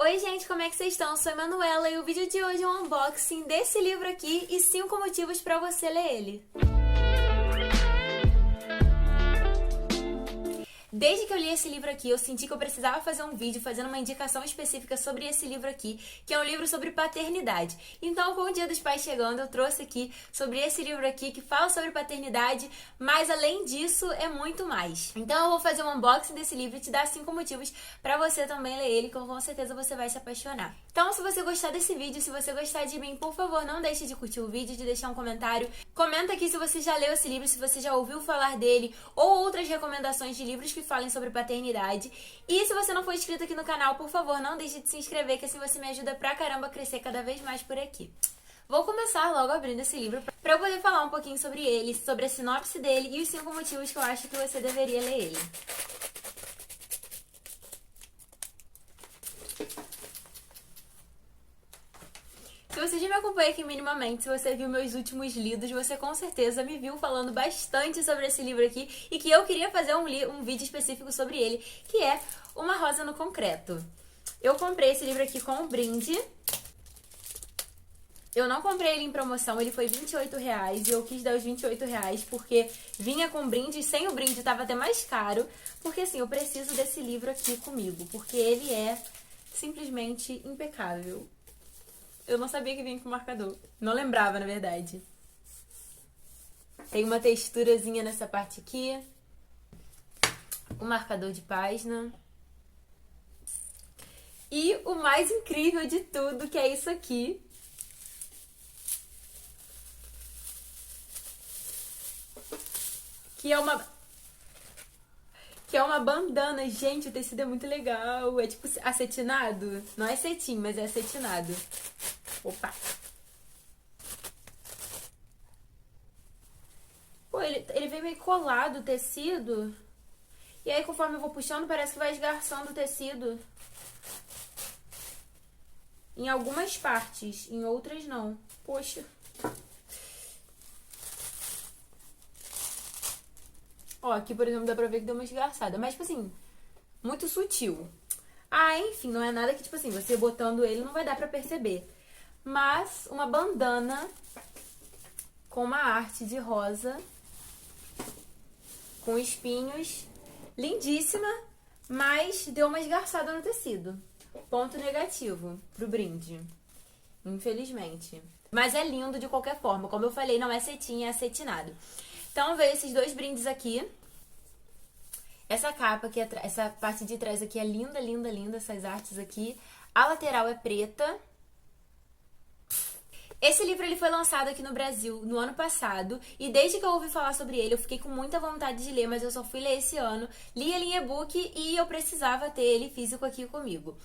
Oi gente, como é que vocês estão? Eu sou a Manuela e o vídeo de hoje é um unboxing desse livro aqui e 5 motivos pra você ler ele. Desde que eu li esse livro aqui, eu senti que eu precisava fazer um vídeo fazendo uma indicação específica sobre esse livro aqui, que é um livro sobre paternidade. Então, com o Dia dos Pais chegando, eu trouxe aqui sobre esse livro aqui, que fala sobre paternidade, mas além disso, é muito mais. Então, eu vou fazer um unboxing desse livro e te dar 5 motivos pra você também ler ele, que com certeza você vai se apaixonar. Então, se você gostar desse vídeo, se você gostar de mim, por favor, não deixe de curtir o vídeo, de deixar um comentário. Comenta aqui se você já leu esse livro, se você já ouviu falar dele, ou outras recomendações de livros que falem sobre paternidade. E se você não for inscrito aqui no canal, por favor, não deixe de se inscrever, que assim você me ajuda pra caramba a crescer cada vez mais por aqui. Vou começar logo abrindo esse livro pra eu poder falar um pouquinho sobre ele, sobre a sinopse dele e os 5 motivos que eu acho que você deveria ler ele. Se você já me acompanha aqui minimamente, se você viu meus últimos lidos, você com certeza me viu falando bastante sobre esse livro aqui e que eu queria fazer um vídeo específico sobre ele, que é Uma Rosa no Concreto. Eu comprei esse livro aqui com um brinde. Eu não comprei ele em promoção, ele foi R$28 e eu quis dar os R$28 porque vinha com brinde e sem o brinde tava até mais caro, porque assim, eu preciso desse livro aqui comigo, porque ele é simplesmente impecável. Eu não sabia que vinha com marcador. Não lembrava, na verdade. Tem uma texturazinha nessa parte aqui. Um marcador de página. E o mais incrível de tudo, que é isso aqui. Que é uma bandana. Gente, o tecido é muito legal. É tipo acetinado. Não é cetim, mas é acetinado. Opa! Pô, ele vem meio colado o tecido. E aí, conforme eu vou puxando, parece que vai esgarçando o tecido. Em algumas partes, em outras não. Poxa. Ó, aqui, por exemplo, dá pra ver que deu uma esgarçada. Mas, tipo assim, muito sutil. Ah, enfim, não é nada que, tipo assim, você botando ele não vai dar pra perceber. Mas uma bandana com uma arte de rosa, com espinhos, lindíssima, mas deu uma esgarçada no tecido. Ponto negativo pro brinde, infelizmente. Mas é lindo de qualquer forma, como eu falei, não é cetim, é acetinado. Então veio esses 2 brindes aqui. Essa capa aqui, essa parte de trás aqui é linda, linda, linda, essas artes aqui. A lateral é preta. Esse livro ele foi lançado aqui no Brasil no ano passado e desde que eu ouvi falar sobre ele eu fiquei com muita vontade de ler, mas eu só fui ler esse ano. Li ele em e-book e eu precisava ter ele físico aqui comigo.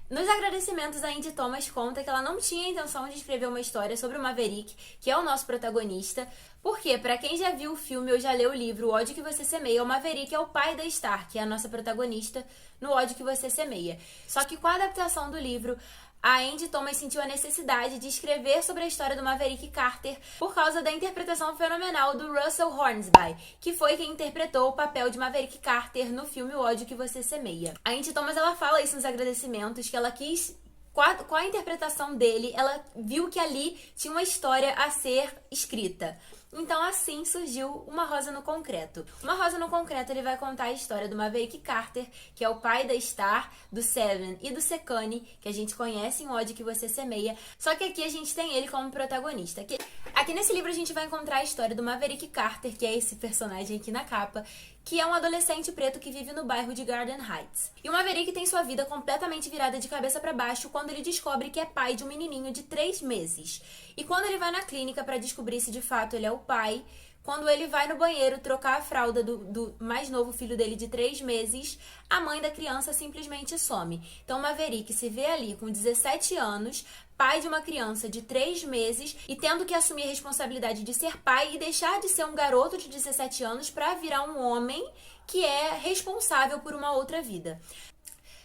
Nos agradecimentos, a Andy Thomas conta que ela não tinha a intenção de escrever uma história sobre o Maverick, que é o nosso protagonista, porque, pra quem já viu o filme ou já leu o livro O Ódio que Você Semeia, o Maverick é o pai da Star, que é a nossa protagonista no Ódio que Você Semeia. Só que com a adaptação do livro, a Andy Thomas sentiu a necessidade de escrever sobre a história do Maverick Carter por causa da interpretação fenomenal do Russell Hornsby, que foi quem interpretou o papel de Maverick Carter no filme O Ódio que Você Semeia. A Andy Thomas ela fala isso nos agradecimentos, que ela quis, com a interpretação dele, ela viu que ali tinha uma história a ser escrita. Então assim surgiu Uma Rosa no Concreto. Uma Rosa no Concreto ele vai contar a história do Maverick Carter, que é o pai da Star, do Seven e do Sekani, que a gente conhece em O Ódio que Você Semeia. Só que aqui a gente tem ele como protagonista. Aqui nesse livro a gente vai encontrar a história do Maverick Carter, que é esse personagem aqui na capa, que é um adolescente preto que vive no bairro de Garden Heights. E o Maverick tem sua vida completamente virada de cabeça para baixo quando ele descobre que é pai de um menininho de 3 meses. E quando ele vai na clínica para descobrir se de fato ele é o pai, quando ele vai no banheiro trocar a fralda do mais novo filho dele de 3 meses, a mãe da criança simplesmente some. Então o Maverick se vê ali com 17 anos, pai de uma criança de 3 meses e tendo que assumir a responsabilidade de ser pai e deixar de ser um garoto de 17 anos para virar um homem que é responsável por uma outra vida.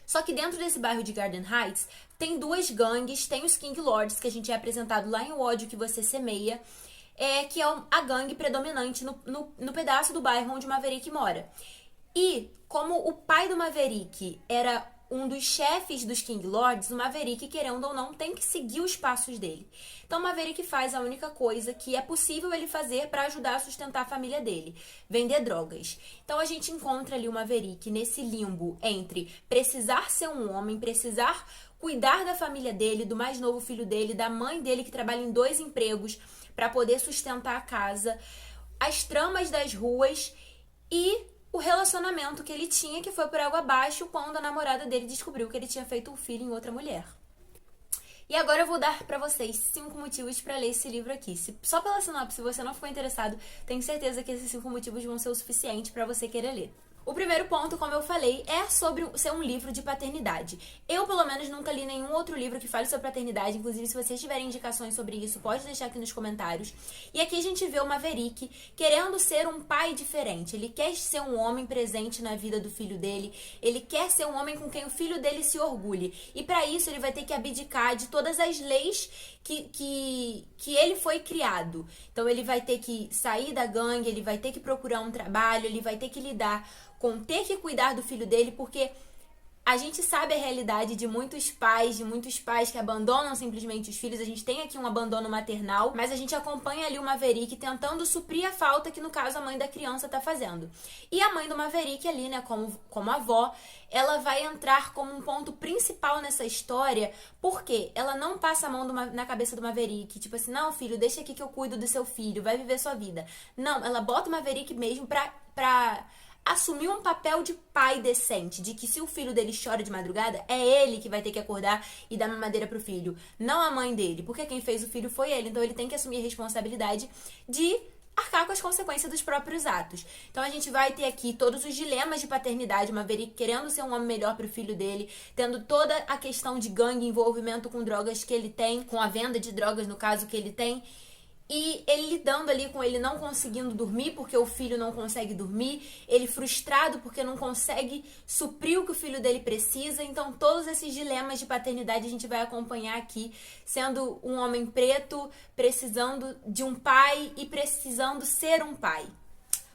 Só que dentro desse bairro de Garden Heights tem 2 gangues, tem os King Lords, que a gente é apresentado lá em O Ódio que Você Semeia, que é a gangue predominante no pedaço do bairro onde o Maverick mora. E como o pai do Maverick era um dos chefes dos King Lords, o Maverick, querendo ou não, tem que seguir os passos dele. Então o Maverick faz a única coisa que é possível ele fazer para ajudar a sustentar a família dele: vender drogas. Então a gente encontra ali o Maverick nesse limbo entre precisar ser um homem, precisar cuidar da família dele, do mais novo filho dele, da mãe dele que trabalha em 2 empregos para poder sustentar a casa, as tramas das ruas e o relacionamento que ele tinha, que foi por água abaixo quando a namorada dele descobriu que ele tinha feito um filho em outra mulher. E agora eu vou dar pra vocês 5 motivos pra ler esse livro aqui. Só pela sinopse, se você não ficou interessado, tenho certeza que esses 5 motivos vão ser o suficiente pra você querer ler. O primeiro ponto, como eu falei, é sobre ser um livro de paternidade. Eu, pelo menos, nunca li nenhum outro livro que fale sobre paternidade. Inclusive, se vocês tiverem indicações sobre isso, pode deixar aqui nos comentários. E aqui a gente vê o Maverick querendo ser um pai diferente. Ele quer ser um homem presente na vida do filho dele. Ele quer ser um homem com quem o filho dele se orgulhe. E para isso, ele vai ter que abdicar de todas as leis que ele foi criado. Então, ele vai ter que sair da gangue, ele vai ter que procurar um trabalho, ele vai ter que lidar com ter que cuidar do filho dele, porque a gente sabe a realidade de muitos pais que abandonam simplesmente os filhos. A gente tem aqui um abandono maternal, mas a gente acompanha ali o Maverick tentando suprir a falta que, no caso, a mãe da criança tá fazendo. E a mãe do Maverick ali, né, como avó, ela vai entrar como um ponto principal nessa história, porque ela não passa a mão na cabeça do Maverick, tipo assim, não, filho, deixa aqui que eu cuido do seu filho, vai viver sua vida. Não, ela bota o Maverick mesmo pra assumir um papel de pai decente, de que se o filho dele chora de madrugada, é ele que vai ter que acordar e dar mamadeira pro filho, não a mãe dele, porque quem fez o filho foi ele. Então ele tem que assumir a responsabilidade de arcar com as consequências dos próprios atos. Então a gente vai ter aqui todos os dilemas de paternidade, o Maverick querendo ser um homem melhor pro filho dele, tendo toda a questão de gangue, envolvimento com drogas que ele tem, com a venda de drogas, no caso, que ele tem. E ele lidando ali com ele não conseguindo dormir porque o filho não consegue dormir, ele frustrado porque não consegue suprir o que o filho dele precisa. Então todos esses dilemas de paternidade a gente vai acompanhar aqui, sendo um homem preto, precisando de um pai e precisando ser um pai.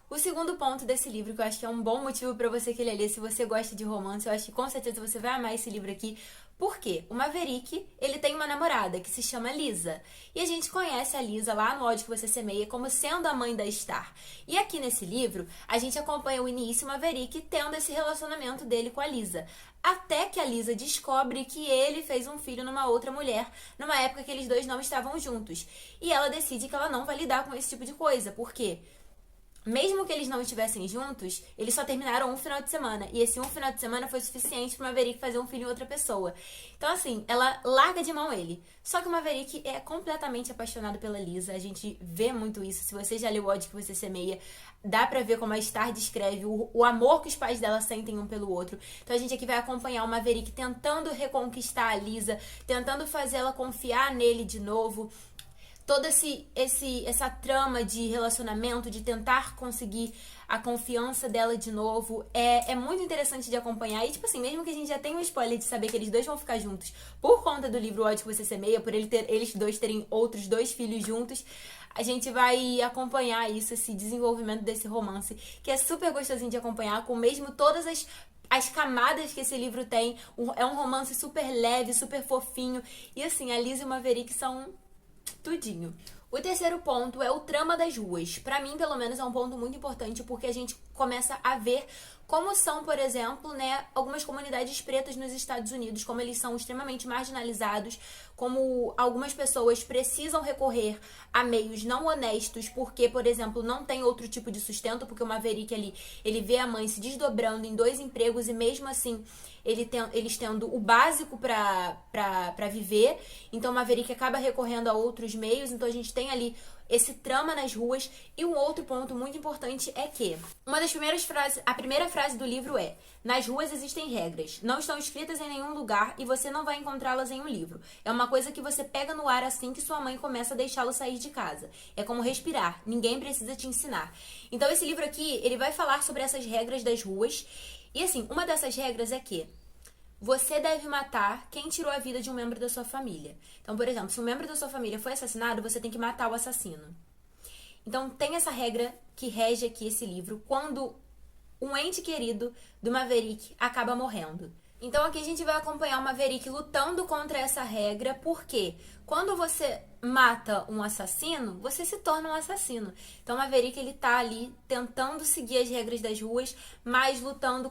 O segundo ponto desse livro, que eu acho que é um bom motivo para você querer ler, se você gosta de romance, eu acho que com certeza você vai amar esse livro aqui. Por quê? O Maverick, ele tem uma namorada que se chama Lisa. E a gente conhece a Lisa lá no Ódio que Você Semeia como sendo a mãe da Star. E aqui nesse livro, a gente acompanha o início, o Maverick tendo esse relacionamento dele com a Lisa. Até que a Lisa descobre que ele fez um filho numa outra mulher, numa época que eles dois não estavam juntos. E ela decide que ela não vai lidar com esse tipo de coisa. Por quê? Mesmo que eles não estivessem juntos, eles só terminaram um final de semana. E esse um final de semana foi suficiente pro Maverick fazer um filho em outra pessoa. Então, assim, ela larga de mão ele. Só que o Maverick é completamente apaixonado pela Lisa. A gente vê muito isso. Se você já leu O Ódio que Você Semeia, dá pra ver como a Star descreve o amor que os pais dela sentem um pelo outro. Então a gente aqui vai acompanhar o Maverick tentando reconquistar a Lisa, tentando fazê-la confiar nele de novo. Toda essa trama de relacionamento, de tentar conseguir a confiança dela de novo, é muito interessante de acompanhar. E, tipo assim, mesmo que a gente já tenha um spoiler de saber que eles dois vão ficar juntos por conta do livro O Ódio que Você Semeia, por eles dois terem outros 2 filhos juntos, a gente vai acompanhar isso, esse desenvolvimento desse romance, que é super gostosinho de acompanhar, com mesmo todas as camadas que esse livro tem. É um romance super leve, super fofinho. E, assim, a Lisa e o Maverick são tudinho. O terceiro ponto é o trama das ruas. Pra mim, pelo menos, é um ponto muito importante, porque a gente começa a ver como são, por exemplo, né, algumas comunidades pretas nos Estados Unidos, como eles são extremamente marginalizados, como algumas pessoas precisam recorrer a meios não honestos, porque, por exemplo, não tem outro tipo de sustento, porque o Maverick ali, ele vê a mãe se desdobrando em 2 empregos e mesmo assim eles tendo o básico pra viver. Então o Maverick acaba recorrendo a outros meios. Então a gente tem ali esse trama nas ruas. E um outro ponto muito importante é que a primeira frase do livro é: nas ruas existem regras, não estão escritas em nenhum lugar e você não vai encontrá-las em um livro. É uma coisa que você pega no ar assim que sua mãe começa a deixá-lo sair de casa. É como respirar, ninguém precisa te ensinar. Então esse livro aqui, ele vai falar sobre essas regras das ruas. E assim, uma dessas regras é que você deve matar quem tirou a vida de um membro da sua família. Então, por exemplo, se um membro da sua família foi assassinado, você tem que matar o assassino. Então, tem essa regra que rege aqui esse livro quando um ente querido do Maverick acaba morrendo. Então aqui a gente vai acompanhar o Maverick lutando contra essa regra, porque quando você mata um assassino, você se torna um assassino. Então o Maverick, ele tá ali tentando seguir as regras das ruas, mas lutando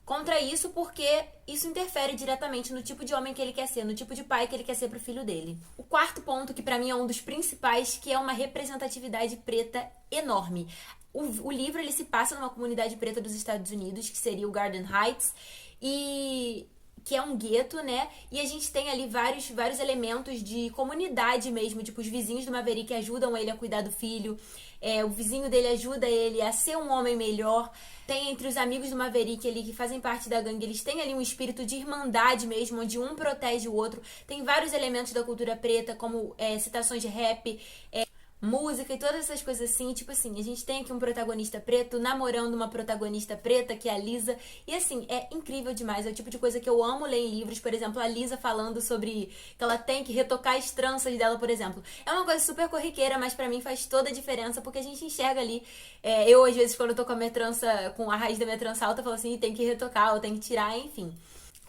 contra isso, porque isso interfere diretamente no tipo de homem que ele quer ser, no tipo de pai que ele quer ser pro filho dele. O quarto ponto, que pra mim é um dos principais, que é uma representatividade preta enorme. O livro, ele se passa numa comunidade preta dos Estados Unidos, que seria o Garden Heights, e que é um gueto, né? E a gente tem ali vários elementos de comunidade mesmo, tipo, os vizinhos do Maverick ajudam ele a cuidar do filho, o vizinho dele ajuda ele a ser um homem melhor. Tem entre os amigos do Maverick ali, que fazem parte da gangue, eles têm ali um espírito de irmandade mesmo, onde um protege o outro. Tem vários elementos da cultura preta, como citações de rap, música e todas essas coisas assim. Tipo assim, a gente tem aqui um protagonista preto namorando uma protagonista preta, que é a Lisa, e assim, é incrível demais. É o tipo de coisa que eu amo ler em livros. Por exemplo, a Lisa falando sobre que ela tem que retocar as tranças dela, por exemplo. É uma coisa super corriqueira, mas pra mim faz toda a diferença, porque a gente enxerga ali. Eu, às vezes, quando eu tô com a minha trança, com a raiz da minha trança alta, eu falo assim, tem que retocar, ou tem que tirar, enfim.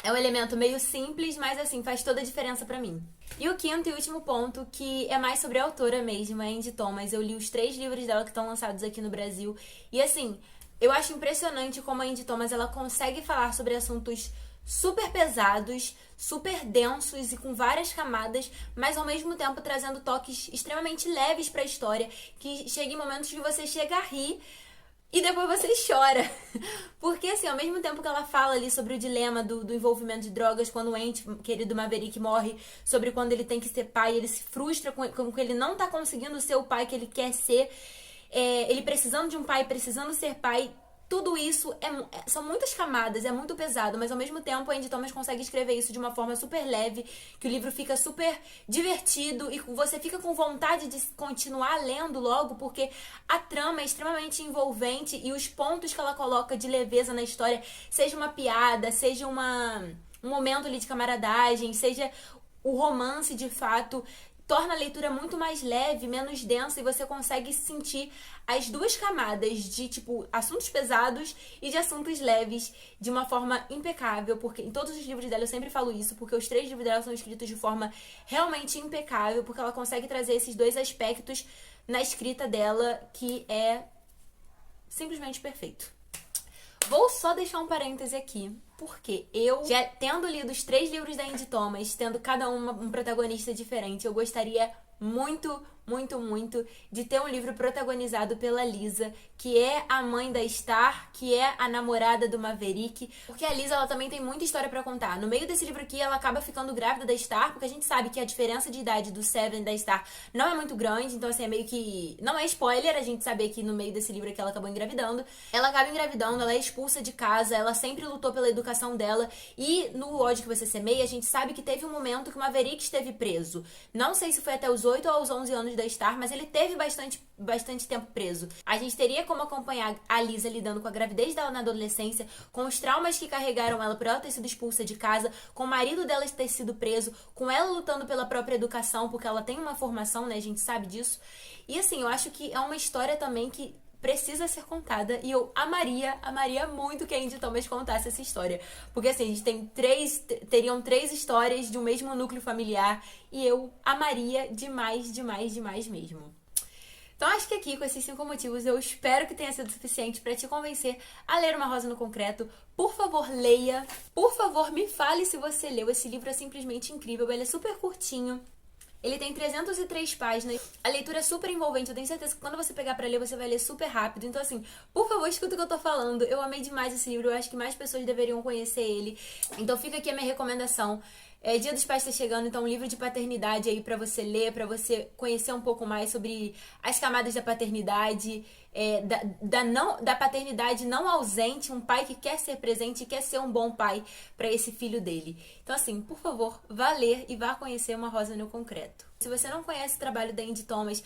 É um elemento meio simples, mas assim, faz toda a diferença pra mim. E o quinto e último ponto, que é mais sobre a autora mesmo, a Angie Thomas. Eu li os 3 livros dela que estão lançados aqui no Brasil. E assim, eu acho impressionante como a Angie Thomas, ela consegue falar sobre assuntos super pesados, super densos e com várias camadas, mas ao mesmo tempo trazendo toques extremamente leves pra história, que chega em momentos que você chega a rir, e depois você chora. Porque, assim, ao mesmo tempo que ela fala ali sobre o dilema do envolvimento de drogas, quando o ente querido Maverick morre, sobre quando ele tem que ser pai, ele se frustra com que ele não tá conseguindo ser o pai que ele quer ser, ele precisando de um pai, precisando ser pai. Tudo isso são muitas camadas, é muito pesado, mas ao mesmo tempo a Angie Thomas consegue escrever isso de uma forma super leve, que o livro fica super divertido e você fica com vontade de continuar lendo logo, porque a trama é extremamente envolvente e os pontos que ela coloca de leveza na história, seja uma piada, seja um momento ali de camaradagem, seja o romance de fato, torna a leitura muito mais leve, menos densa, e você consegue sentir as duas camadas de, tipo, assuntos pesados e de assuntos leves de uma forma impecável, porque em todos os livros dela eu sempre falo isso, porque os 3 livros dela são escritos de forma realmente impecável, porque ela consegue trazer esses 2 aspectos na escrita dela, que é simplesmente perfeito. Vou só deixar um parêntese aqui, porque eu, já tendo lido os 3 livros da Angie Thomas, tendo cada um protagonista diferente, eu gostaria muito, muito, muito de ter um livro protagonizado pela Lisa, que é a mãe da Star, que é a namorada do Maverick, porque a Lisa, ela também tem muita história pra contar. No meio desse livro aqui, ela acaba ficando grávida da Star, porque a gente sabe que a diferença de idade do Seven e da Star não é muito grande, então assim, é meio que... não é spoiler a gente saber que no meio desse livro aqui ela acabou engravidando. Ela acaba engravidando, ela é expulsa de casa, ela sempre lutou pela educação dela, e no Ódio que Você Semeia, a gente sabe que teve um momento que o Maverick esteve preso. Não sei se foi até os 8 ou aos 11 anos da Star, mas ele teve bastante tempo preso. A gente teria como acompanhar a Lisa lidando com a gravidez dela na adolescência, com os traumas que carregaram ela por ela ter sido expulsa de casa, com o marido dela ter sido preso, com ela lutando pela própria educação, porque ela tem uma formação, né? A gente sabe disso. E assim, eu acho que é uma história também que precisa ser contada, e eu amaria muito que a Angie Thomas contasse essa história, porque assim, a gente teriam 3 histórias de um mesmo núcleo familiar, e eu amaria demais, demais, demais mesmo. Então acho que aqui, com esses 5 motivos, eu espero que tenha sido suficiente para te convencer a ler Uma Rosa no Concreto. Por favor, leia. Por favor, me fale se você leu. Esse livro é simplesmente incrível, ele é super curtinho. Ele tem 303 páginas. A leitura é super envolvente. Eu tenho certeza que quando você pegar pra ler, você vai ler super rápido. Então, assim, por favor, escuta o que eu tô falando. Eu amei demais esse livro. Eu acho que mais pessoas deveriam conhecer ele. Então, fica aqui a minha recomendação. Dia dos Pais tá chegando, então um livro de paternidade aí pra você ler, pra você conhecer um pouco mais sobre as camadas da paternidade, da paternidade não ausente, um pai que quer ser presente e quer ser um bom pai pra esse filho dele. Então assim, por favor, vá ler e vá conhecer Uma Rosa no Concreto. Se você não conhece o trabalho da Angie Thomas,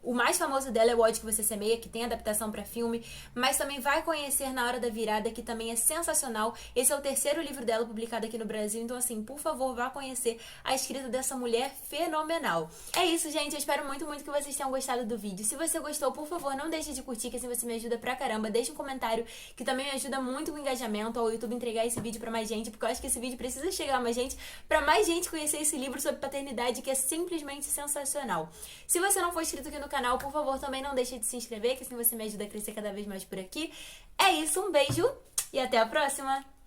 O mais famoso dela é O Ódio que Você Semeia, que tem adaptação pra filme, mas também vai conhecer Na Hora da Virada, que também é sensacional. Esse é o terceiro livro dela publicado aqui no Brasil, então assim, por favor, vá conhecer a escrita dessa mulher fenomenal. É isso, gente, eu espero muito, muito que vocês tenham gostado do vídeo. Se você gostou, por favor, não deixe de curtir, que assim você me ajuda pra caramba. Deixa um comentário, que também me ajuda muito com o engajamento, ao YouTube entregar esse vídeo pra mais gente, porque eu acho que esse vídeo precisa chegar a mais gente, pra mais gente conhecer esse livro sobre paternidade, que é simplesmente sensacional. Se você não for inscrito aqui no canal, por favor, também não deixe de se inscrever, que assim você me ajuda a crescer cada vez mais por aqui. É isso, um beijo e até a próxima!